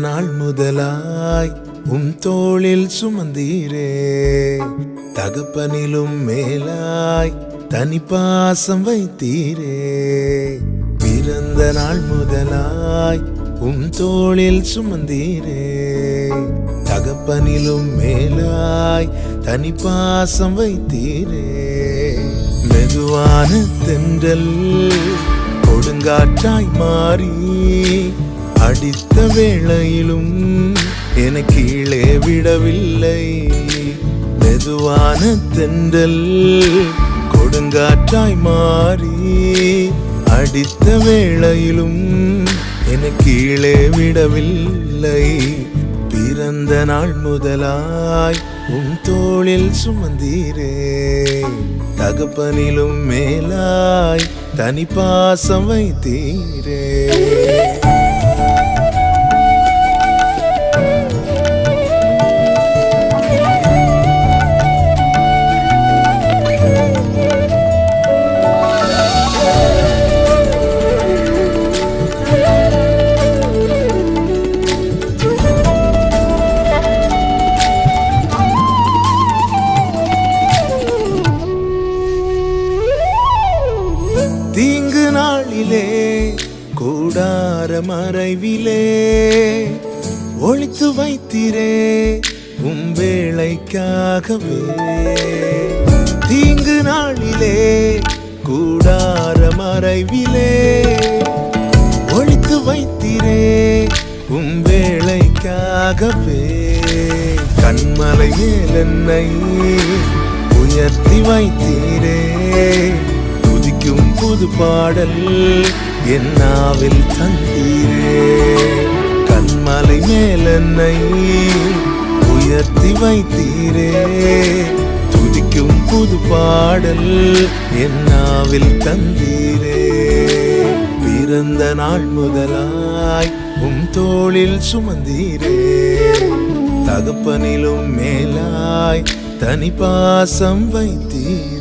நாள் முதலாய் தோளில் சுமந்தீரே, தகப்பனிலும் மேலாய் தனி பாசம் வைத்தீரே. பிறந்த நாள் முதலாய் தோளில் சுமந்தீரே, தகப்பனிலும் மேலாய் தனி பாசம் வைத்தீரே. மெதுவான தென்றல் கொடுங்காற்றாய் மாறி அடித்த வேளையிலும் என கீழே விடவில்லை. மெதுவான தென்றல் கொடுங்காற்றாய் மாறி அடித்த வேளையிலும் என கீழே விடவில்லை. பிறந்த நாள் முதலாய் தோளில் சுமந்தீரே, தகப்பனிலும் மேலாய் தனி பாசம் வைத்தீரே. தீங்கு நாளிலே கூடார மறைவிலே ஒளித்து வைத்தீரே வேளைக்காகவே. தீங்கு நாளிலே கூடார மறைவிலே ஒளித்து வைத்தீரே வேளைக்காகவே. கண்மலை மேல் என்னை உயர்த்தி வைத்தீரே, துதிக்கும் புது பாடல் என் நாவில் தந்தீரே. கண்மலை மேல் என்னை உயர்த்தி வைத்தீரே, துதிக்கும் புது பாடல் என் நாவில் தந்தீரே. பிறந்த நாள் முதலாய் தோளில் சுமந்தீரே, தகப்பனிலும் மேலாய் தனி பாசம் வைத்தீரே.